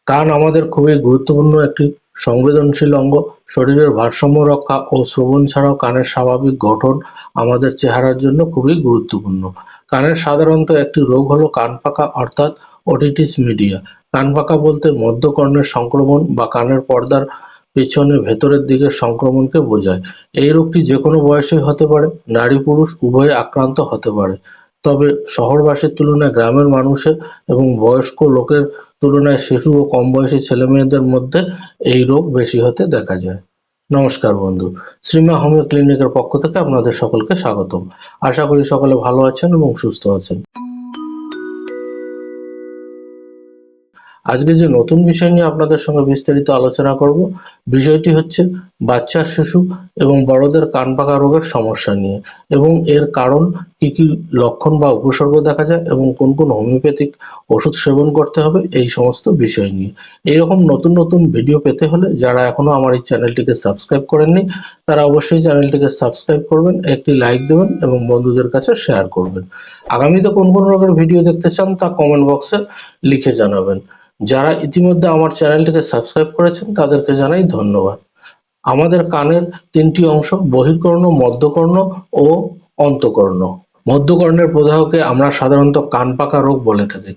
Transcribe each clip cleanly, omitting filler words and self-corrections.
কান আমাদের খুবই গুরুত্বপূর্ণ একটি সংবেদনশীল অঙ্গ। শরীরের ভারসাম্য রক্ষা ও শ্রবণ ছাড়াও কানের স্বাভাবিক গঠন আমাদের চেহারার জন্য খুবই গুরুত্বপূর্ণ। কানের সাধারণত একটি রোগ হলো কান পাকা অর্থাৎ ওটিটিস মিডিয়া। কান পাকা বলতে মধ্যকর্ণের সংক্রমণ বা কানের পর্দার পেছনে ভেতরের দিকের সংক্রমণকে বোঝায়। এই রোগটি যে কোনো বয়সেই হতে পারে, নারী পুরুষ উভয়ে আক্রান্ত হতে পারে। তবে শহরবাসীর তুলনায় গ্রামের মানুষের এবং বয়স্ক লোকের তুলনায় শিশু ও কম বয়সী ছেলেমেয়েদের মধ্যে এই রোগ বেশি হতে দেখা যায়। নমস্কার বন্ধু, শ্রীমা হোমিও ক্লিনিকের পক্ষ থেকে আপনাদের সকলকে স্বাগতম। আশা করি সকলে ভালো আছেন এবং সুস্থ আছেন। আজকে যে নতুন বিষয় নিয়ে আপনাদের সঙ্গে বিস্তারিত আলোচনা করব, বিষয়টি হচ্ছে বাচ্চা, শিশু এবং বড়দের কান পাকা রোগের সমস্যা নিয়ে এবং এর কারণ, কি কি লক্ষণ বা উপসর্গ দেখা যায় এবং কোন কোন হোমিওপ্যাথিক ওষুধ সেবন করতে হবে, এই সমস্ত বিষয় নিয়ে। এইরকম নতুন নতুন ভিডিও পেতে হলে যারা এখনো আমার এই চ্যানেলটিকে সাবস্ক্রাইব করেননি তারা অবশ্যই চ্যানেলটিকে সাবস্ক্রাইব করবেন, একটি লাইক দেবেন এবং বন্ধুদের কাছে শেয়ার করবেন। আগামীতে কোন কোন রোগের ভিডিও দেখতে চান তা কমেন্ট বক্সে লিখে জানাবেন। যারা ইতিমধ্যে আমার চ্যানেলটিকে সাবস্ক্রাইব করেছেন তাদেরকে জানাই ধন্যবাদ। আমাদের কানের তিনটি অংশ: বহির্কর্ণ, মধ্যকর্ণ ও অন্তঃকর্ণ। মধ্যকর্ণের প্রদাহকে আমরা সাধারণত কান পাকা রোগ বলে থাকি।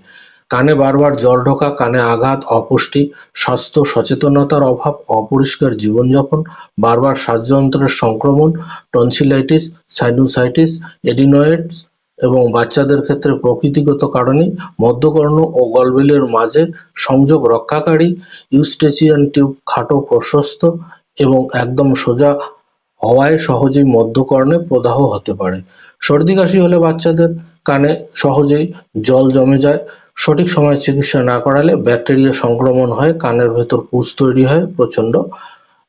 কানে বারবার জল ঢোকা, কানে আঘাত, অপুষ্টি, স্বাস্থ্য সচেতনতার অভাব, অপরিষ্কার জীবনযাপন, বারবার শ্বাসযন্ত্রের সংক্রমণ, টনসিলাইটিস, সাইনুসাইটিস, এডিনোয়েডস এবং বাচ্চাদের ক্ষেত্রে প্রকৃতিগত কারণে মধ্যকর্ণ ও গলবিলের মাঝে সংযোগ রক্ষাকারী ইউস্টেচিয়ান টিউব খাটো, প্রশস্ত এবং একদম সোজা হওয়ায় সহজেই মধ্যকর্ণে প্রদাহ হতে পারে। সর্দি কাশি হলে বাচ্চাদের কানে সহজেই জল জমে যায়। সঠিক সময়ে চিকিৎসা না করালে ব্যাকটেরিয়া সংক্রমণ হয়, কানের ভেতর পুঁজ তৈরি হয়, প্রচণ্ড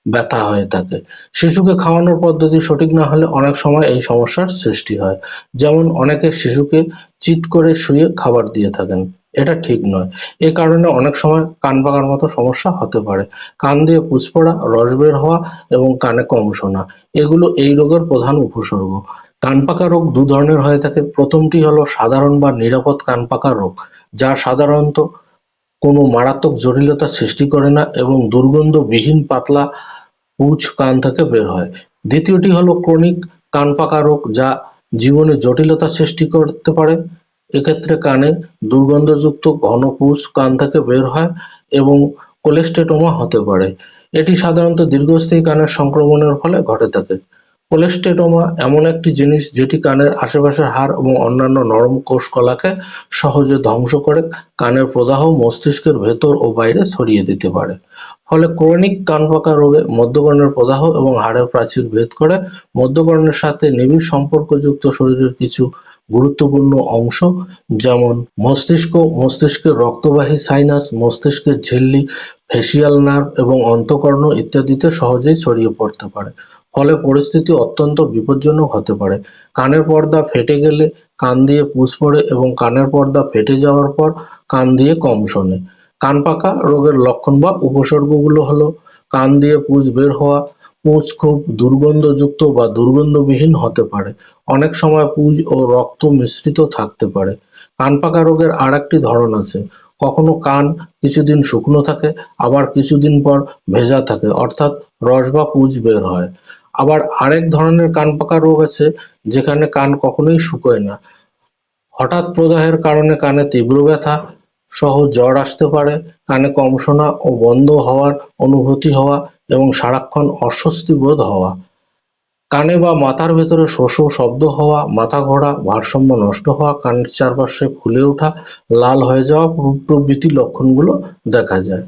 ব্যথা হয়ে থাকে। শিশুকে খাওয়ানোর পদ্ধতি সঠিক না হলে অনেক সময় এই সমস্যার সৃষ্টি হয়। যেমন অনেকে শিশুকে চিৎ করে শুয়ে খাবার দিয়ে থাকেন, এটা ঠিক নয়। এ কারণে অনেক সময় কান পাকার মতো সমস্যা হতে পারে। কান দিয়ে পুঁজ পড়া, রস বের হওয়া এবং কানে কম শোনা, এগুলো এই রোগের প্রধান উপসর্গ। কান পাকা রোগ দু ধরনের হয়ে থাকে। প্রথমটি হলো সাধারণ বা নিরাপদ কান পাকা রোগ, যা সাধারণত কোনো মারাত্মক জটিলতা সৃষ্টি করে না এবং দুর্গন্ধবিহীন পাতলা পুঁজ কান থেকে বের হয়। দ্বিতীয়টি হলো ক্রনিক কান পাকা রোগ, যা জীবনে জটিলতা সৃষ্টি করতে পারে। এক্ষেত্রে কানে দুর্গন্ধযুক্ত ঘন পুঁজ কান থেকে বের হয় এবং কোলেস্টেটোমা হতে পারে। এটি সাধারণত দীর্ঘস্থায়ী কানের সংক্রমণের ফলে ঘটে থাকে। কোলেস্টেটোমা এমন একটি জিনিস যেটি কানের আশেপাশের হাড় এবং অন্যান্য নরম কোষকলাকে সহজে ধ্বংস করে কানের প্রদাহ মস্তিষ্কের ভেতর ও বাইরে ছড়িয়ে দিতে পারে। ফলে ক্রনিক কান পাকা রোগে মধ্যকর্ণের প্রদাহ এবং হাড়ের প্রাচীর ভেদ করে মধ্যকর্ণের সাথে নিবিড় সম্পর্কযুক্ত শরীরের কিছু গুরুত্বপূর্ণ অংশ, যেমন মস্তিষ্ক, মস্তিষ্কের রক্তবাহী সাইনাস, মস্তিষ্কের ঝিল্লি, ফেসিয়াল নার্ভ এবং অন্তঃকর্ণ ইত্যাদিতে সহজেই ছড়িয়ে পড়তে পারে। ফলে পরিস্থিতি অত্যন্ত বিপজ্জনক হতে পারে। কানের পর্দা ফেটে গেলে কান দিয়ে পুঁজ পড়ে এবং কানের পর্দা ফেটে যাওয়ার পর কান দিয়ে কম শোনে। কান পাকা রোগের লক্ষণ বা উপসর্গগুলো হলো: কান দিয়ে পুঁজ বের হওয়া, পুঁজ খুব দুর্গন্ধযুক্ত বা দুর্গন্ধবিহীন হতে পারে, অনেক সময় পুঁজ ও রক্ত মিশ্রিত থাকতে পারে। কান পাকা রোগের আরেকটি ধরন আছে, কখনো কান কিছুদিন শুকনো থাকে, আবার কিছুদিন পর ভেজা থাকে, অর্থাৎ রস বা পুঁজ বের হয়। আবার আরেক ধরনের কান পাকা রোগ আছে যেখানে কান কখনোই শুকোয় না। হঠাৎ প্রদাহের কারণে কানে তীব্র ব্যথা সহ জ্বর আসতে পারে, কানে কম শোনা ও বন্ধ হওয়ার অনুভূতি হওয়া এবং সারাক্ষণ অস্বস্তি বোধ হওয়া। কানে বা মাথার ভেতরে শো শো শব্দ হওয়া, মাথা ঘোরা, ভারসাম্য নষ্ট হওয়া, কানের চারপাশে ফুলে ওঠা, লাল হয়ে যাওয়া প্রভৃতি লক্ষণগুলো দেখা যায়।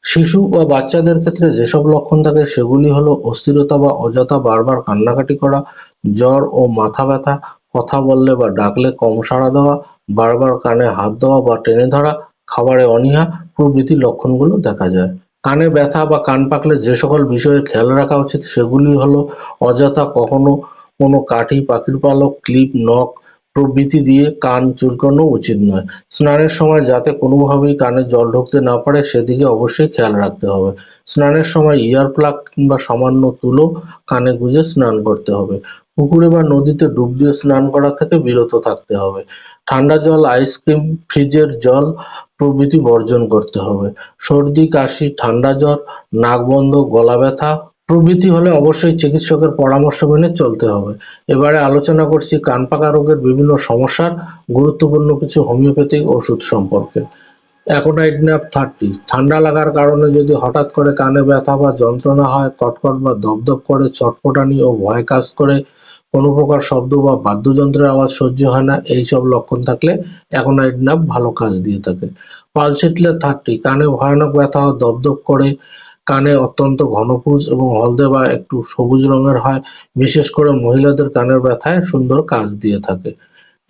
শিশু বা বাচ্চাদের ক্ষেত্রে যেসব লক্ষণ থাকে সেগুলি হলো: অস্থিরতা বা অযথা বারবার কান্নাকাটি করা, জ্বর ও মাথা ব্যথা, কথা বললে বা ডাকলে কম সাড়া দেওয়া, বারবার কানে হাত দেওয়া বা টেনে ধরা, খাবারে অনীহা প্রভৃতি লক্ষণগুলো দেখা যায়। কানে ব্যথা বা কান পাকলে যে সকল বিষয়ে খেয়াল রাখা উচিত সেগুলি হলো: অযথা কখনো কোনো কাঠি, পাখির পালক, ক্লিপ, নখ প্রভৃতি দিয়ে কান চুলকানো উচিত নয়। স্নানের সময় যাতে কোনোভাবেই কানে জল ঢুকতে না পারে সেদিকে অবশ্যই খেয়াল রাখতে হবে। স্নানের সময় ইয়ার প্লাগ কিংবা সামান্য তুলো কানে গুঁজে স্নান করতে হবে। পুকুরে বা নদীতে ডুব দিয়ে স্নান করা থেকে বিরত থাকতে হবে। ঠান্ডা জল, আইসক্রিম, ফ্রিজের জল প্রভৃতি বর্জন করতে হবে। সর্দি, কাশি, ঠান্ডা জ্বর, নাক বন্ধ, গলা ব্যথা প্রভৃতি হলে অবশ্যই চিকিৎসকের পরামর্শ মেনে চলতে হবে। এবারে আলোচনা করছি কান পাকা রোগের বিভিন্ন সমস্যার গুরুত্বপূর্ণ কিছু হোমিওপ্যাথিক ওষুধ সম্পর্কে। অ্যাকোনাইট ন্যাপ 30 ঠান্ডা লাগার কারণে যদি হঠাৎ করে কানে ব্যথা বা যন্ত্রণা হয়, কটকট বা দপদপ করে, ছটফটানি ও ভয় কাজ করে, কোনো প্রকার শব্দ বা বাদ্যযন্ত্রের আওয়াজ সহ্য হয় না, এইসব লক্ষণ থাকলে অ্যাকোনাইট ন্যাপ ভালো কাজ দিয়ে থাকে। পালসিটলে 30 কানে ভয়ানক ব্যথা ও দপদপ করে, কানে অত্যন্ত ঘন পুঁজ এবং হলদে বা একটু সবুজ রঙের হয়, বিশেষ করে মহিলাদের কানের ব্যথায় সুন্দর কাজ দিয়ে থাকে।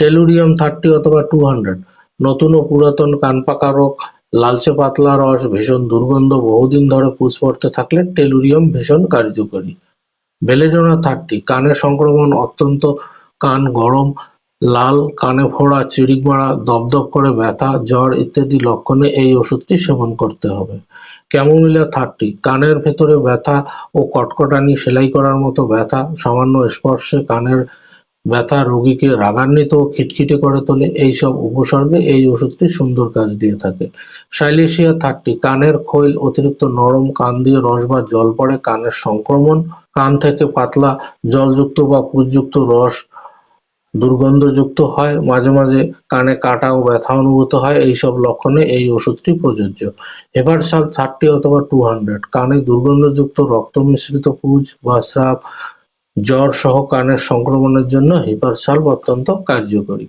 টেলুরিয়াম 30 অথবা 200 নতুন ও পুরাতন কান পাকা রোগ, লালচে পাতলা রস, ভীষণ দুর্গন্ধ, বহুদিন ধরে পুঁজ পড়তে থাকলে টেলুরিয়াম ভীষণ কার্যকরী। বেলেডোনা 30 কানের সংক্রমণ, অত্যন্ত কান গরম, লাল, কানে ফোড়া, চিড়িক মারা, দপদপ করে ব্যথা, জ্বর ইত্যাদি লক্ষণে এই ওষুধটি সেবন করতে হবে। ক্যামোমিলা 30 কানের ভেতরে ব্যথা ও কটকটানি, সেলাই করার মতো ব্যথা, সামান্য স্পর্শে কানের ব্যথা রোগীকে রাগান্বিত ও খিটখিটে করে তোলে, এইসব উপসর্গে এই ওষুধটি সুন্দর কাজ দিয়ে থাকে। সাইলেশিয়া 30 কানের খৈল অতিরিক্ত নরম, কান দিয়ে রস বা জল পড়ে, কানের সংক্রমণ, কান থেকে পাতলা জলযুক্ত বা পুঁজযুক্ত রস দুর্গন্ধযুক্ত হয়, মাঝে মাঝে কানে কাটা ও ব্যথা অনুভূত হয়, এইসব লক্ষণে এই ওষুধটি প্রযোজ্য। হেপারসাল 30 অথবা 200 কানে দুর্গন্ধযুক্ত রক্ত মিশ্রিত পুঁজ বা স্রাব, জ্বর সহ কানের সংক্রমণের জন্য হেপারসাল্ভ অত্যন্ত কার্যকরী।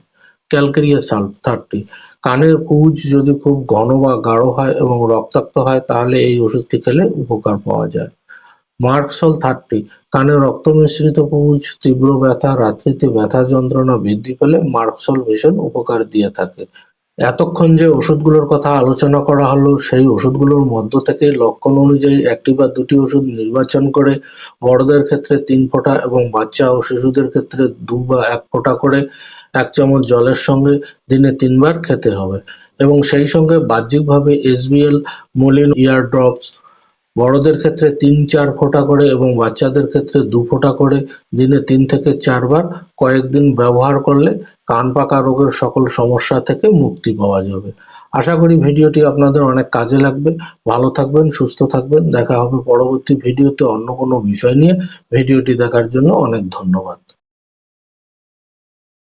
ক্যালকেরিয়া সাল্ভ 30 কানের পুঁজ যদি খুব ঘন বা গাঢ় হয় এবং রক্তাক্ত হয়, তাহলে এই ওষুধটি খেলে উপকার পাওয়া যায়। মার্কসল 30 কানে রক্ত মিশ্রিত পুঁজ, তীব্র ব্যথা, রাত্রিতে ব্যথা যন্ত্রণা বৃদ্ধি পেলে মার্কসল ভীষণ উপকার দিয়ে থাকে। এতক্ষণ যে ওষুধগুলোর কথা আলোচনা করা হলো, সেই ওষুধগুলোর মধ্য থেকে লক্ষণ অনুযায়ী একটি বা দুটি ওষুধ নির্বাচন করে বড়দের ক্ষেত্রে 3 ফোঁটা এবং বাচ্চা ও শিশুদের ক্ষেত্রে 2 বা 1 ফোঁটা করে 1 চামচ জলের সঙ্গে দিনে 3 বার খেতে হবে এবং সেই সঙ্গে বাহ্যিকভাবে এসবিএল, মোলিন ইয়ার ড্রপস বড়দের ক্ষেত্রে 3-4 ফোঁটা করে এবং বাচ্চাদের ক্ষেত্রে 2 ফোঁটা করে দিনে 3 থেকে 4 বার কয়েকদিন ব্যবহার করলে কান পাকা রোগের সকল সমস্যা থেকে মুক্তি পাওয়া যাবে। আশা করি ভিডিওটি আপনাদের অনেক কাজে লাগবে। ভালো থাকবেন, সুস্থ থাকবেন। দেখা হবে পরবর্তী ভিডিওতে অন্য কোনো বিষয় নিয়ে। ভিডিওটি দেখার জন্য অনেক ধন্যবাদ।